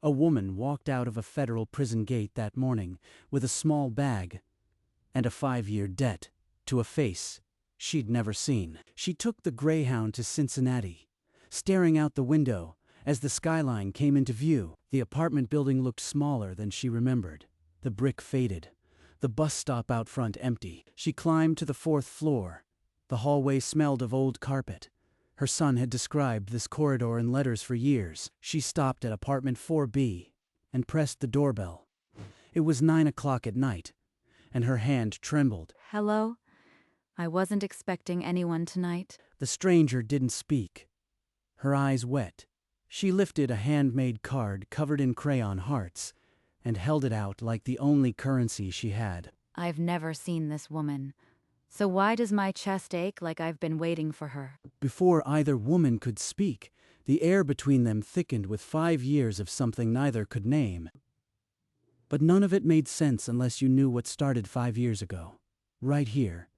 A woman walked out of a federal prison gate that morning with a small bag and a 5-year debt to a face she'd never seen. She took the Greyhound to Cincinnati, staring out the window as the skyline came into view. The apartment building looked smaller than she remembered. The brick faded, the bus stop out front empty. She climbed to the 4th floor. The hallway smelled of old carpet. Her son had described this corridor in letters for years. She stopped at apartment 4B and pressed the doorbell. It was 9 o'clock at night, and her hand trembled. Hello? I wasn't expecting anyone tonight. The stranger didn't speak. Her eyes wet. She lifted a handmade card covered in crayon hearts and held it out like the only currency she had. I've never seen this woman. So why does my chest ache like I've been waiting for her? Before either woman could speak, the air between them thickened with 5 years of something neither could name. But none of it made sense unless you knew what started 5 years ago. Right here,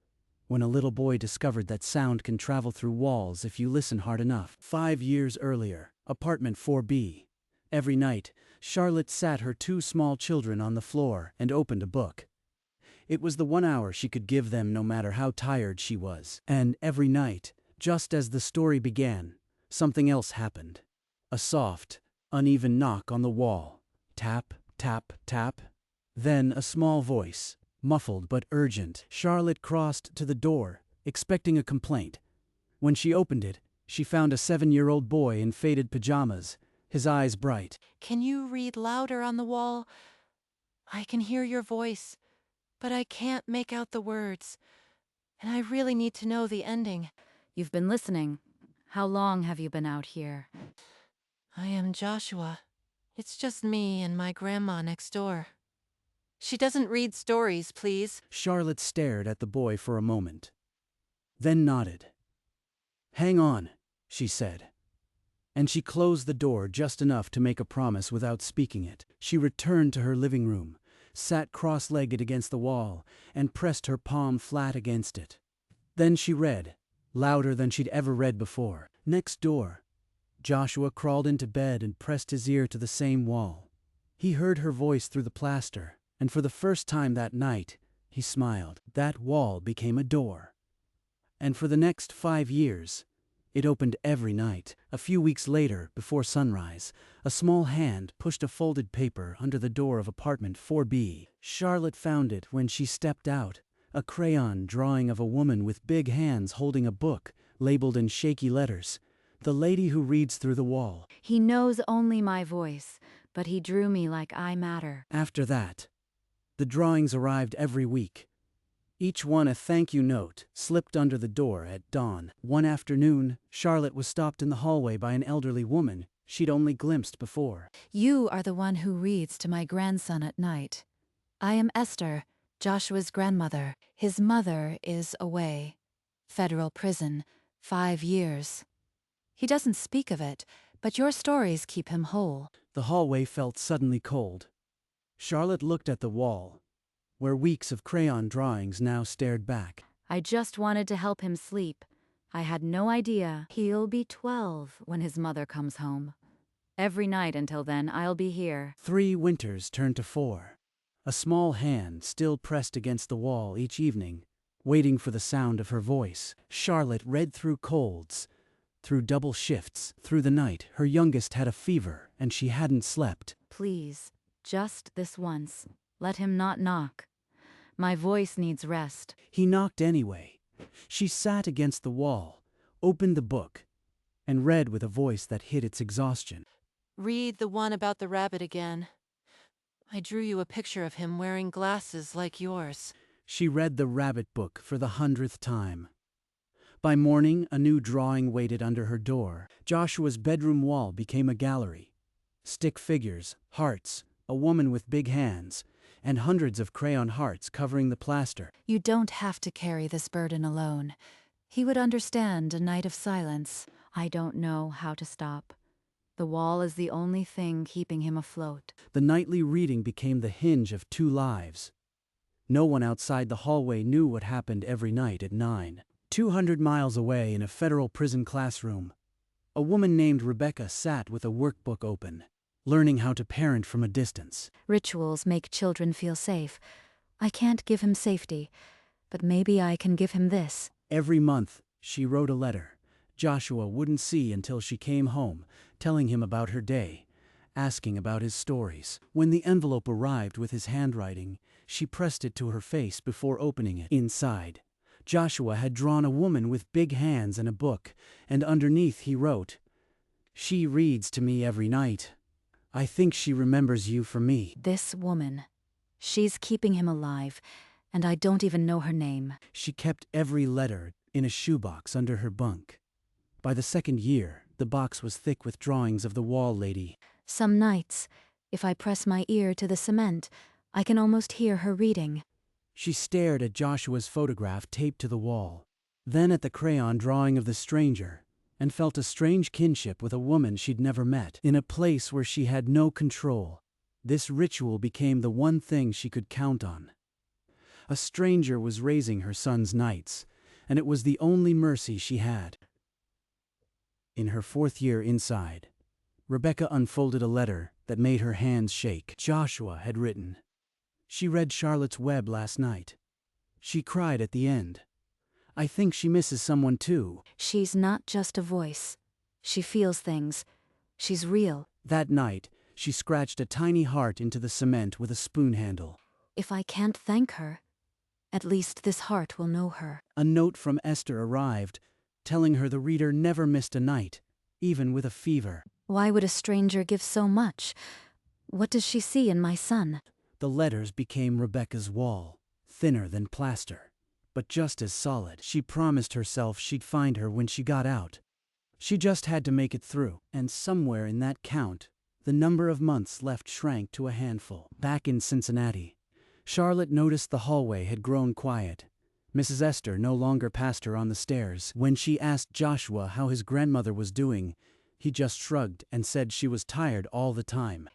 when a little boy discovered that sound can travel through walls if you listen hard enough. 5 years earlier, apartment 4B. Every night, Charlotte sat her 2 small children on the floor and opened a book. It was the 1 hour she could give them no matter how tired she was. And every night, just as the story began, something else happened. A soft, uneven knock on the wall. Tap, tap, tap. Then a small voice, muffled but urgent. Charlotte crossed to the door, expecting a complaint. When she opened it, she found a 7-year-old boy in faded pajamas, his eyes bright. Can you read louder on the wall? I can hear your voice, but I can't make out the words. And I really need to know the ending. You've been listening. How long have you been out here? I am Joshua. It's just me and my grandma next door. She doesn't read stories, please. Charlotte stared at the boy for a moment, then nodded. Hang on, she said. And she closed the door just enough to make a promise without speaking it. She returned to her living room, sat cross-legged against the wall, and pressed her palm flat against it. Then she read, louder than she'd ever read before. Next door, Joshua crawled into bed and pressed his ear to the same wall. He heard her voice through the plaster, and for the first time that night, he smiled. That wall became a door. And for the next 5 years, it opened every night. A few weeks later, before sunrise, a small hand pushed a folded paper under the door of apartment 4B. Charlotte found it when she stepped out, a crayon drawing of a woman with big hands holding a book, labeled in shaky letters, "The lady who reads through the wall." He knows only my voice, but he drew me like I matter. After that, the drawings arrived every week. Each one a thank you note, slipped under the door at dawn. One afternoon, Charlotte was stopped in the hallway by an elderly woman she'd only glimpsed before. You are the one who reads to my grandson at night. I am Esther, Joshua's grandmother. His mother is away. Federal prison, 5 years. He doesn't speak of it, but your stories keep him whole. The hallway felt suddenly cold. Charlotte looked at the wall, where weeks of crayon drawings now stared back. I just wanted to help him sleep. I had no idea he'll be 12 when his mother comes home. Every night until then, I'll be here. 3 winters turned to 4. A small hand still pressed against the wall each evening, waiting for the sound of her voice. Charlotte read through colds, through double shifts, through the night. Her youngest had a fever, and she hadn't slept. Please, just this once. Let him not knock. My voice needs rest. He knocked anyway. She sat against the wall, opened the book, and read with a voice that hid its exhaustion. Read the one about the rabbit again. I drew you a picture of him wearing glasses like yours. She read the rabbit book for the 100th time. By morning, a new drawing waited under her door. Joshua's bedroom wall became a gallery. Stick figures, hearts, a woman with big hands, and hundreds of crayon hearts covering the plaster. You don't have to carry this burden alone. He would understand a night of silence. I don't know how to stop. The wall is the only thing keeping him afloat. The nightly reading became the hinge of 2 lives. No one outside the hallway knew what happened every night at 9. 200 miles away in a federal prison classroom, a woman named Rebecca sat with a workbook open, learning how to parent from a distance. Rituals make children feel safe. I can't give him safety, but maybe I can give him this. Every month, she wrote a letter Joshua wouldn't see until she came home, telling him about her day, asking about his stories. When the envelope arrived with his handwriting, she pressed it to her face before opening it. Inside, Joshua had drawn a woman with big hands and a book, and underneath he wrote, "She reads to me every night. I think she remembers you for me." This woman. She's keeping him alive, and I don't even know her name. She kept every letter in a shoebox under her bunk. By the second year, the box was thick with drawings of the wall lady. Some nights, if I press my ear to the cement, I can almost hear her reading. She stared at Joshua's photograph taped to the wall, then at the crayon drawing of the stranger, and felt a strange kinship with a woman she'd never met. In a place where she had no control, this ritual became the one thing she could count on. A stranger was raising her son's nights, and it was the only mercy she had. In her fourth year inside, Rebecca unfolded a letter that made her hands shake. Joshua had written. She read Charlotte's Web last night. She cried at the end. I think she misses someone too. She's not just a voice. She feels things. She's real. That night, she scratched a tiny heart into the cement with a spoon handle. If I can't thank her, at least this heart will know her. A note from Esther arrived, telling her the reader never missed a night, even with a fever. Why would a stranger give so much? What does she see in my son? The letters became Rebecca's wall, thinner than plaster, but just as solid. She promised herself she'd find her when she got out. She just had to make it through, and somewhere in that count, the number of months left shrank to a handful. Back in Cincinnati, Charlotte noticed the hallway had grown quiet. Mrs. Esther no longer passed her on the stairs. When she asked Joshua how his grandmother was doing, he just shrugged and said she was tired all the time.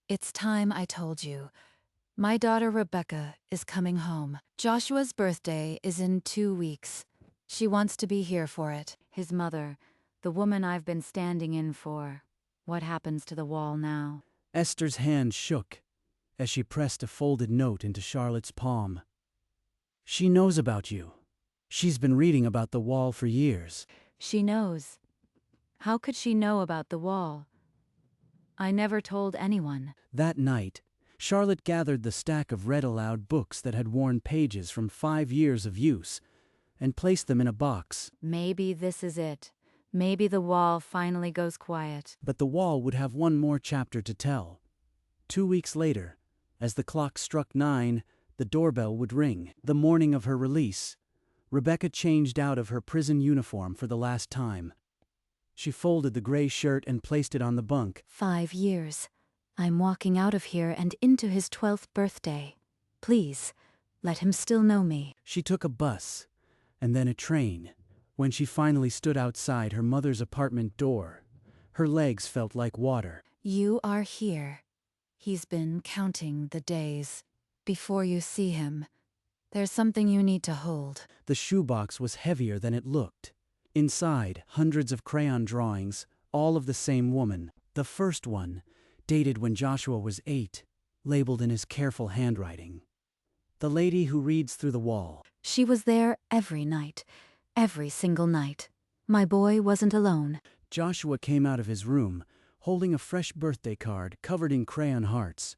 It's time I told you. My daughter Rebecca is coming home. Joshua's birthday is in 2 weeks. She wants to be here for it. His mother, the woman I've been standing in for. What happens to the wall now? Esther's hand shook as she pressed a folded note into Charlotte's palm. She knows about you. She's been reading about the wall for years. She knows. How could she know about the wall? I never told anyone. That night, Charlotte gathered the stack of read-aloud books that had worn pages from 5 years of use and placed them in a box. Maybe this is it. Maybe the wall finally goes quiet. But the wall would have one more chapter to tell. 2 weeks later, as the clock struck 9, the doorbell would ring. The morning of her release, Rebecca changed out of her prison uniform for the last time. She folded the gray shirt and placed it on the bunk. 5 years. I'm walking out of here and into his 12th birthday. Please, let him still know me. She took a bus, and then a train. When she finally stood outside her mother's apartment door, her legs felt like water. You are here. He's been counting the days. Before you see him, there's something you need to hold. The shoebox was heavier than it looked. Inside, hundreds of crayon drawings, all of the same woman. The first one, dated when Joshua was 8, labeled in his careful handwriting. The lady who reads through the wall. She was there every night. Every single night. My boy wasn't alone. Joshua came out of his room, holding a fresh birthday card covered in crayon hearts.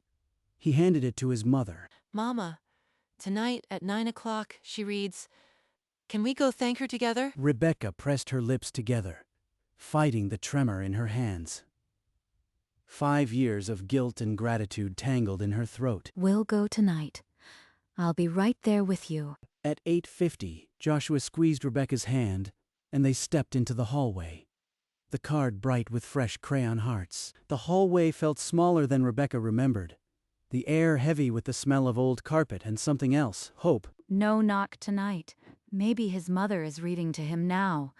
He handed it to his mother. Mama, tonight at 9 o'clock, she reads, "Can we go thank her together?" Rebecca pressed her lips together, fighting the tremor in her hands. 5 years of guilt and gratitude tangled in her throat. We'll go tonight. I'll be right there with you. At 8:50, Joshua squeezed Rebecca's hand, and they stepped into the hallway. The card bright with fresh crayon hearts. The hallway felt smaller than Rebecca remembered. The air heavy with the smell of old carpet and something else, hope. No knock tonight. Maybe his mother is reading to him now.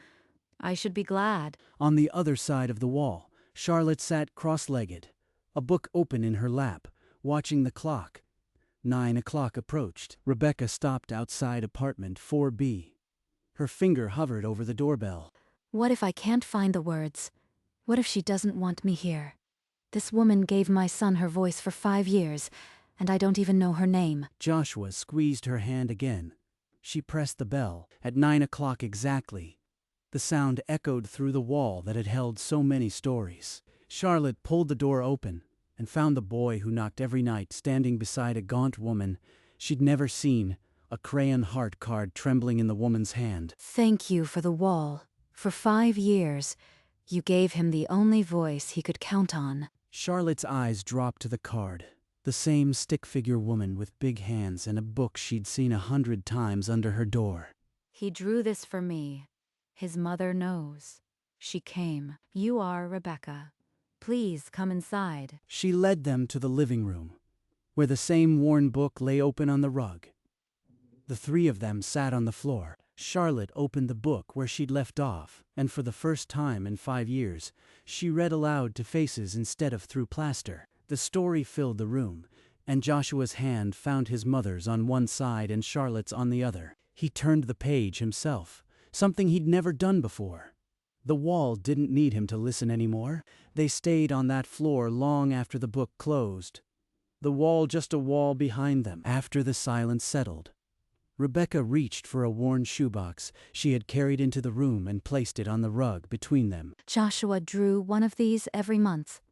I should be glad. On the other side of the wall, Charlotte sat cross-legged, a book open in her lap, watching the clock. 9 o'clock approached. Rebecca stopped outside apartment 4B. Her finger hovered over the doorbell. What if I can't find the words? What if she doesn't want me here? This woman gave my son her voice for 5 years, and I don't even know her name. Joshua squeezed her hand again. She pressed the bell. At 9 o'clock exactly. The sound echoed through the wall that had held so many stories. Charlotte pulled the door open and found the boy who knocked every night standing beside a gaunt woman she'd never seen, a crayon heart card trembling in the woman's hand. Thank you for the wall. For 5 years, you gave him the only voice he could count on. Charlotte's eyes dropped to the card. The same stick figure woman with big hands and a book she'd seen 100 times under her door. He drew this for me. His mother knows. She came. You are Rebecca. Please come inside. She led them to the living room, where the same worn book lay open on the rug. The three of them sat on the floor. Charlotte opened the book where she'd left off, and for the first time in 5 years, she read aloud to faces instead of through plaster. The story filled the room, and Joshua's hand found his mother's on one side and Charlotte's on the other. He turned the page himself, something he'd never done before. The wall didn't need him to listen anymore. They stayed on that floor long after the book closed. The wall just a wall behind them. After the silence settled, Rebecca reached for a worn shoebox she had carried into the room and placed it on the rug between them. Joshua drew one of these every month.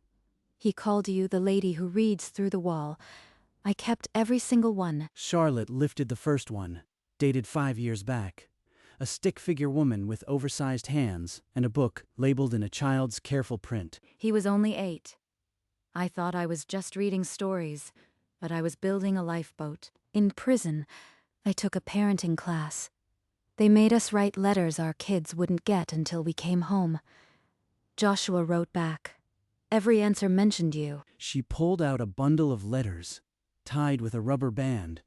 He called you the lady who reads through the wall. I kept every single one. Charlotte lifted the first one, dated 5 years back. A stick figure woman with oversized hands and a book labeled in a child's careful print. He was only 8. I thought I was just reading stories, but I was building a lifeboat. In prison, I took a parenting class. They made us write letters our kids wouldn't get until we came home. Joshua wrote back. Every answer mentioned you. She pulled out a bundle of letters, tied with a rubber band,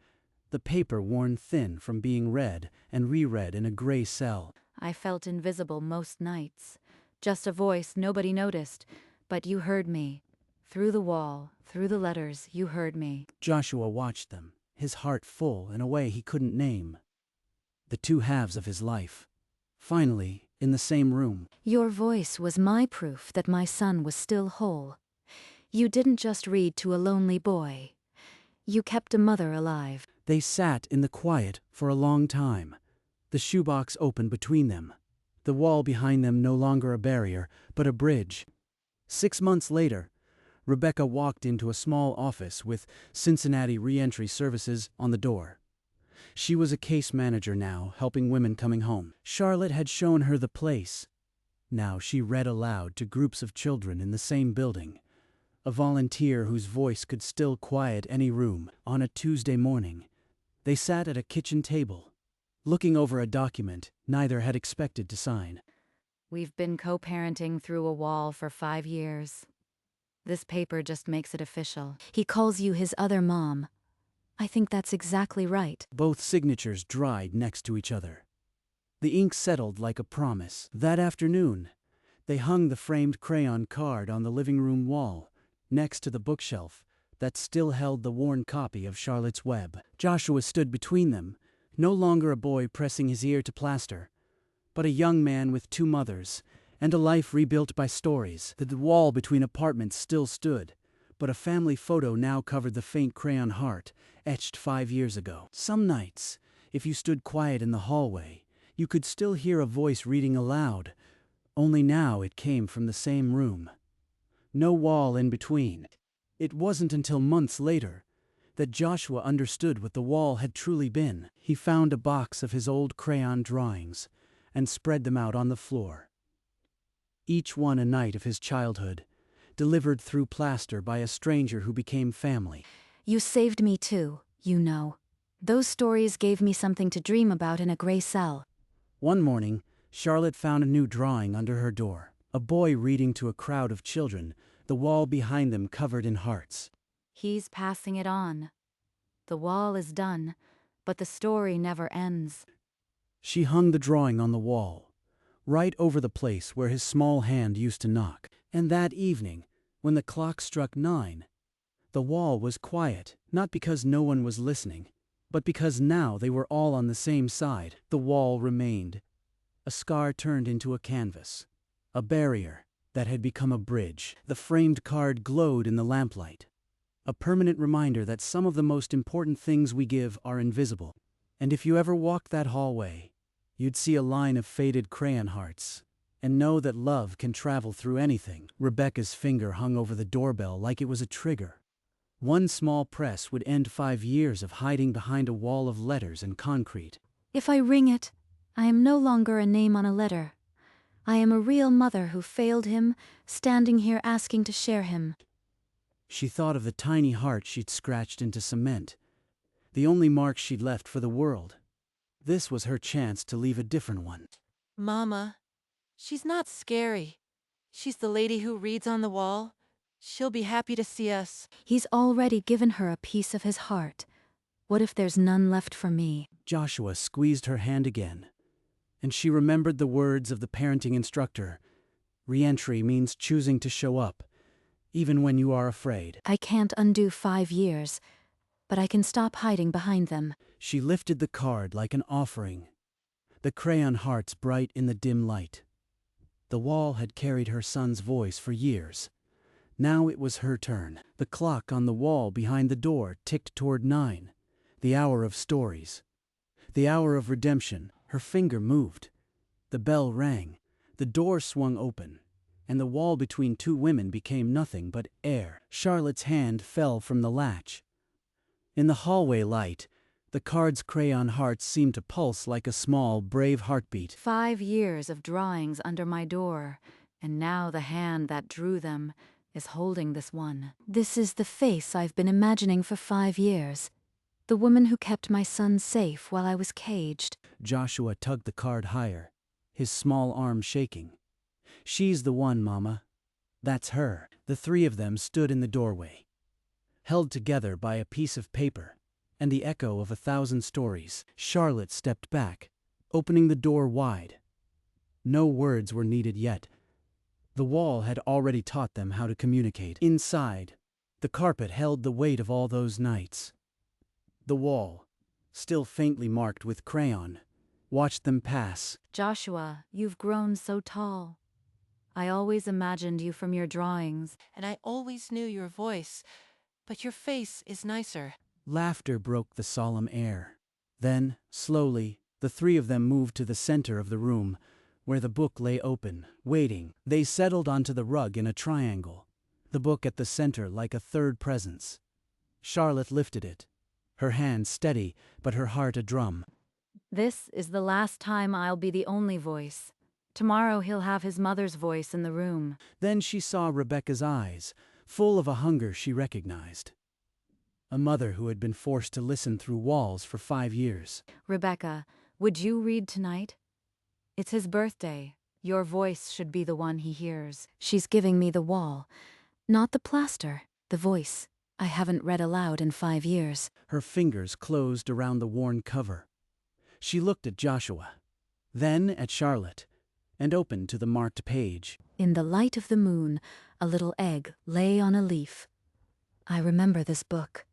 the paper worn thin from being read and reread in a gray cell. I felt invisible most nights. Just a voice nobody noticed, but you heard me. Through the wall, through the letters, you heard me. Joshua watched them, his heart full in a way he couldn't name. The two halves of his life. Finally, in the same room. Your voice was my proof that my son was still whole. You didn't just read to a lonely boy. You kept a mother alive. They sat in the quiet for a long time, the shoebox open between them, the wall behind them no longer a barrier, but a bridge. 6 months later, Rebecca walked into a small office with Cincinnati Reentry Services on the door. She was a case manager now, helping women coming home. Charlotte had shown her the place. Now she read aloud to groups of children in the same building, a volunteer whose voice could still quiet any room. On a Tuesday morning, they sat at a kitchen table, looking over a document neither had expected to sign. We've been co-parenting through a wall for 5 years. This paper just makes it official. He calls you his other mom. I think that's exactly right. Both signatures dried next to each other. The ink settled like a promise. That afternoon, they hung the framed crayon card on the living room wall, next to the bookshelf that still held the worn copy of Charlotte's Web. Joshua stood between them, no longer a boy pressing his ear to plaster, but a young man with 2 mothers and a life rebuilt by stories. The wall between apartments still stood, but a family photo now covered the faint crayon heart, etched 5 years ago. Some nights, if you stood quiet in the hallway, you could still hear a voice reading aloud, only now it came from the same room. No wall in between. It wasn't until months later that Joshua understood what the wall had truly been. He found a box of his old crayon drawings and spread them out on the floor. Each one a night of his childhood, delivered through plaster by a stranger who became family. You saved me too, you know. Those stories gave me something to dream about in a gray cell. One morning, Charlotte found a new drawing under her door. A boy reading to a crowd of children, the wall behind them covered in hearts. He's passing it on. The wall is done, but the story never ends. She hung the drawing on the wall, right over the place where his small hand used to knock. And that evening, when the clock struck 9, the wall was quiet, not because no one was listening, but because now they were all on the same side. The wall remained, a scar turned into a canvas, a barrier that had become a bridge. The framed card glowed in the lamplight, a permanent reminder that some of the most important things we give are invisible. And if you ever walked that hallway, you'd see a line of faded crayon hearts, and know that love can travel through anything. Rebecca's finger hung over the doorbell like it was a trigger. One small press would end 5 years of hiding behind a wall of letters and concrete. If I ring it, I am no longer a name on a letter. I am a real mother who failed him, standing here asking to share him. She thought of the tiny heart she'd scratched into cement, the only mark she'd left for the world. This was her chance to leave a different one. Mama, she's not scary. She's the lady who reads on the wall. She'll be happy to see us. He's already given her a piece of his heart. What if there's none left for me? Joshua squeezed her hand again, and she remembered the words of the parenting instructor. Re-entry means choosing to show up, even when you are afraid. I can't undo 5 years, but I can stop hiding behind them. She lifted the card like an offering, the crayon hearts bright in the dim light. The wall had carried her son's voice for years. Now it was her turn. The clock on the wall behind the door ticked toward 9, the hour of stories, the hour of redemption. Her finger moved. The bell rang, the door swung open, and the wall between two women became nothing but air. Charlotte's hand fell from the latch. In the hallway light, the card's crayon hearts seemed to pulse like a small, brave heartbeat. 5 years of drawings under my door, and now the hand that drew them is holding this one. This is the face I've been imagining for 5 years. The woman who kept my son safe while I was caged. Joshua tugged the card higher, his small arm shaking. She's the one, Mama. That's her. The three of them stood in the doorway, held together by a piece of paper and the echo of 1,000 stories. Charlotte stepped back, opening the door wide. No words were needed yet. The wall had already taught them how to communicate. Inside, the carpet held the weight of all those nights. The wall, still faintly marked with crayon, watched them pass. Joshua, you've grown so tall. I always imagined you from your drawings. And I always knew your voice, but your face is nicer. Laughter broke the solemn air. Then, slowly, the three of them moved to the center of the room, where the book lay open, waiting. They settled onto the rug in a triangle, the book at the center like a third presence. Charlotte lifted it, her hand steady, but her heart a drum. This is the last time I'll be the only voice. Tomorrow he'll have his mother's voice in the room. Then she saw Rebecca's eyes, full of a hunger she recognized. A mother who had been forced to listen through walls for 5 years. Rebecca, would you read tonight? It's his birthday. Your voice should be the one he hears. She's giving me the wall, not the plaster, the voice. I haven't read aloud in 5 years. Her fingers closed around the worn cover. She looked at Joshua, then at Charlotte, and opened to the marked page. In the light of the moon, a little egg lay on a leaf. I remember this book.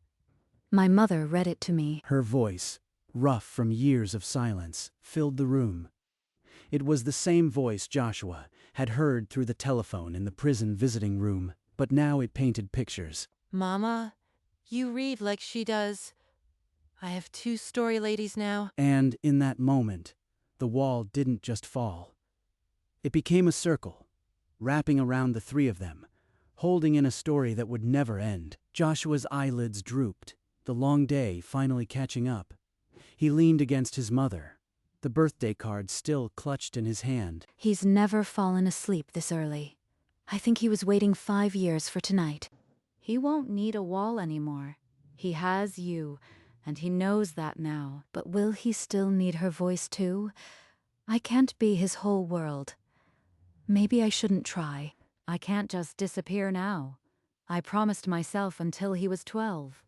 My mother read it to me. Her voice, rough from years of silence, filled the room. It was the same voice Joshua had heard through the telephone in the prison visiting room, but now it painted pictures. Mama, you read like she does. I have 2 story ladies now. And in that moment, the wall didn't just fall. It became a circle, wrapping around the three of them, holding in a story that would never end. Joshua's eyelids drooped, the long day finally catching up. He leaned against his mother, the birthday card still clutched in his hand. He's never fallen asleep this early. I think he was waiting 5 years for tonight. He won't need a wall anymore. He has you, and he knows that now. But will he still need her voice too? I can't be his whole world. Maybe I shouldn't try. I can't just disappear now. I promised myself until he was 12.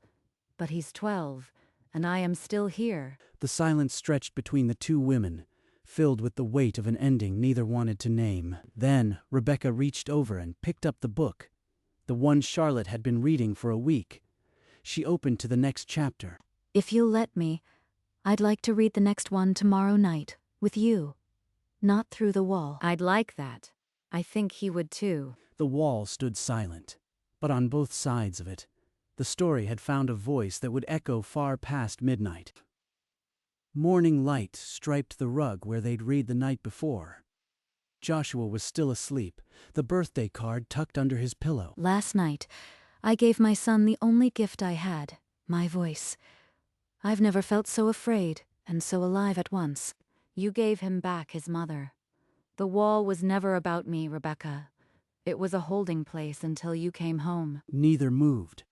But he's 12, and I am still here. The silence stretched between the two women, filled with the weight of an ending neither wanted to name. Then Rebecca reached over and picked up the book, the one Charlotte had been reading for a week. She opened to the next chapter. If you'll let me, I'd like to read the next one tomorrow night, with you. Not through the wall. I'd like that. I think he would too. The wall stood silent, but on both sides of it, the story had found a voice that would echo far past midnight. Morning light striped the rug where they'd read the night before. Joshua was still asleep, the birthday card tucked under his pillow. Last night, I gave my son the only gift I had, my voice. I've never felt so afraid and so alive at once. You gave him back his mother. The wall was never about me, Rebecca. It was a holding place until you came home. Neither moved.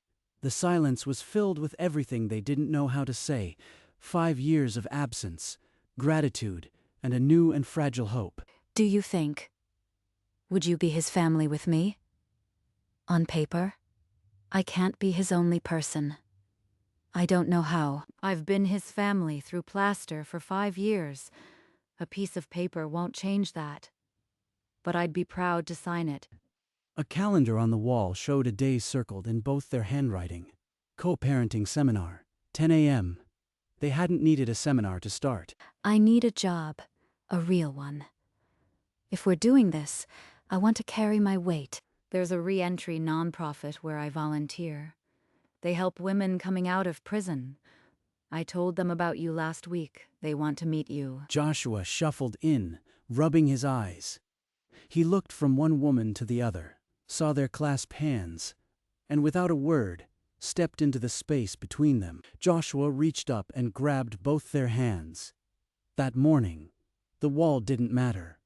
The silence was filled with everything they didn't know how to say. 5 years of absence, gratitude, and a new and fragile hope. Do you think? Would you be his family with me? On paper, I can't be his only person. I don't know how. I've been his family through plaster for 5 years. A piece of paper won't change that. But I'd be proud to sign it. A calendar on the wall showed a day circled in both their handwriting. Co-parenting seminar, 10 a.m. They hadn't needed a seminar to start. I need a job, a real one. If we're doing this, I want to carry my weight. There's a re-entry nonprofit where I volunteer. They help women coming out of prison. I told them about you last week. They want to meet you. Joshua shuffled in, rubbing his eyes. He looked from one woman to the other, saw their clasped hands, and without a word, stepped into the space between them. Joshua reached up and grabbed both their hands. That morning, the wall didn't matter.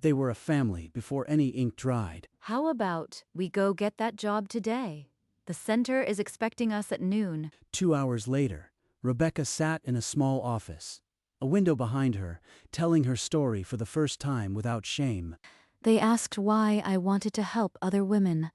They were a family before any ink dried. How about we go get that job today? The center is expecting us at noon. 2 hours later, Rebecca sat in a small office, a window behind her, telling her story for the first time without shame. They asked why I wanted to help other women.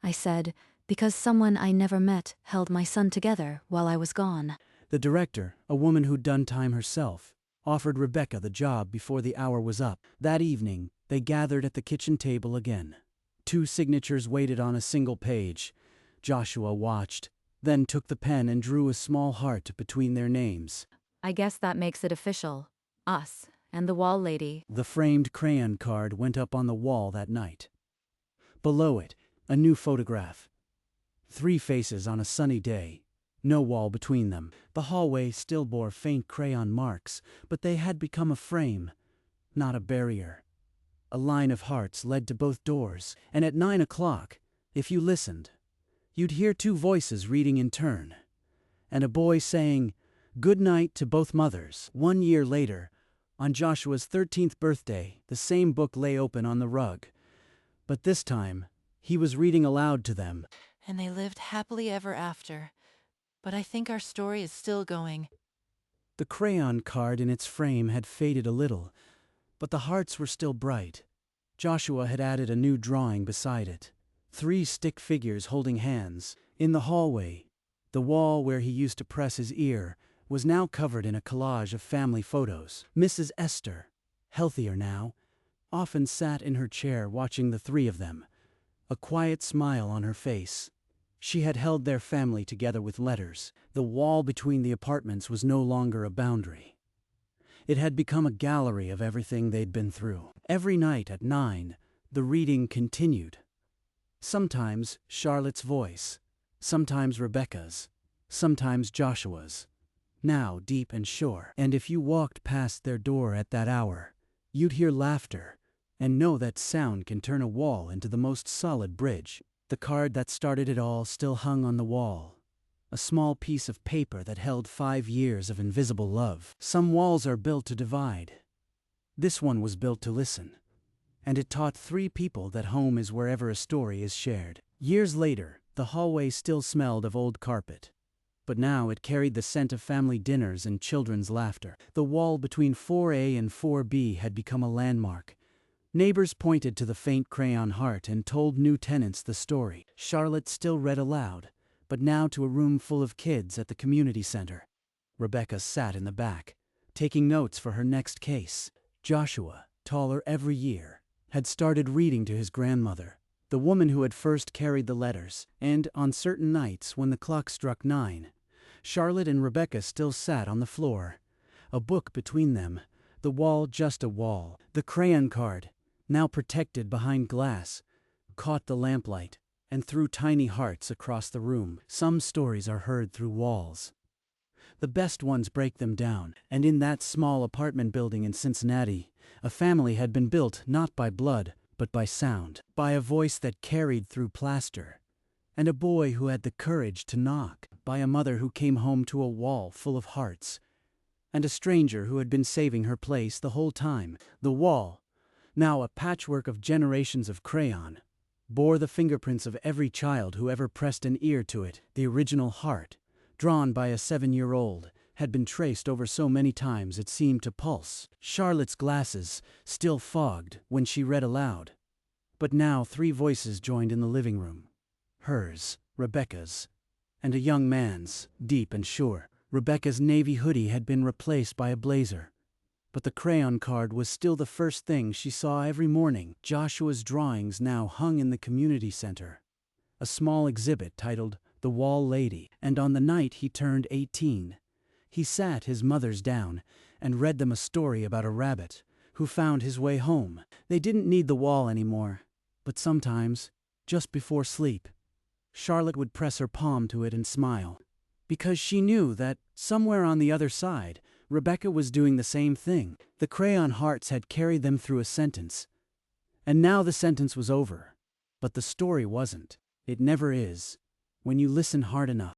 I said, because someone I never met held my son together while I was gone. The director, a woman who'd done time herself, offered Rebecca the job before the hour was up. That evening, they gathered at the kitchen table again. 2 signatures waited on a single page. Joshua watched, then took the pen and drew a small heart between their names. I guess that makes it official. Us and the wall lady. The framed crayon card went up on the wall that night. Below it, a new photograph. 3 faces on a sunny day. No wall between them. The hallway still bore faint crayon marks, but they had become a frame, not a barrier. A line of hearts led to both doors, and at 9 o'clock, if you listened, you'd hear 2 voices reading in turn, and a boy saying, "Good night to both mothers." 1 year later, on Joshua's 13th birthday, the same book lay open on the rug. But this time, he was reading aloud to them. And they lived happily ever after. But I think our story is still going. The crayon card in its frame had faded a little, but the hearts were still bright. Joshua had added a new drawing beside it. 3 stick figures holding hands. In the hallway, the wall where he used to press his ear was now covered in a collage of family photos. Mrs. Esther, healthier now, often sat in her chair watching the 3 of them, a quiet smile on her face. She had held their family together with letters. The wall between the apartments was no longer a boundary. It had become a gallery of everything they'd been through. Every night at 9, the reading continued. Sometimes Charlotte's voice, sometimes Rebecca's, sometimes Joshua's. Now deep and sure. And if you walked past their door at that hour, you'd hear laughter, and know that sound can turn a wall into the most solid bridge. The card that started it all still hung on the wall, a small piece of paper that held 5 years of invisible love. Some walls are built to divide. This one was built to listen, and it taught 3 people that home is wherever a story is shared. Years later, the hallway still smelled of old carpet, but now it carried the scent of family dinners and children's laughter. The wall between 4A and 4B had become a landmark. Neighbors pointed to the faint crayon heart and told new tenants the story. Charlotte still read aloud, but now to a room full of kids at the community center. Rebecca sat in the back, taking notes for her next case. Joshua, taller every year, had started reading to his grandmother, the woman who had first carried the letters, and on certain nights when the clock struck 9, Charlotte and Rebecca still sat on the floor, a book between them, the wall just a wall. The crayon card, now protected behind glass, caught the lamplight and threw tiny hearts across the room. Some stories are heard through walls. The best ones break them down, and in that small apartment building in Cincinnati, a family had been built not by blood, but by sound, by a voice that carried through plaster, and a boy who had the courage to knock, by a mother who came home to a wall full of hearts, and a stranger who had been saving her place the whole time. The wall, now a patchwork of generations of crayon, bore the fingerprints of every child who ever pressed an ear to it. The original heart, drawn by a 7-year-old, had been traced over so many times it seemed to pulse. Charlotte's glasses still fogged when she read aloud. But now 3 voices joined in the living room. Hers, Rebecca's, and a young man's, deep and sure. Rebecca's navy hoodie had been replaced by a blazer, but the crayon card was still the first thing she saw every morning. Joshua's drawings now hung in the community center, a small exhibit titled The Wall Lady, and on the night he turned 18, he sat his mothers down and read them a story about a rabbit who found his way home. They didn't need the wall anymore, but sometimes, just before sleep, Charlotte would press her palm to it and smile, because she knew that, somewhere on the other side, Rebecca was doing the same thing. The crayon hearts had carried them through a sentence, and now the sentence was over. But the story wasn't. It never is, when you listen hard enough.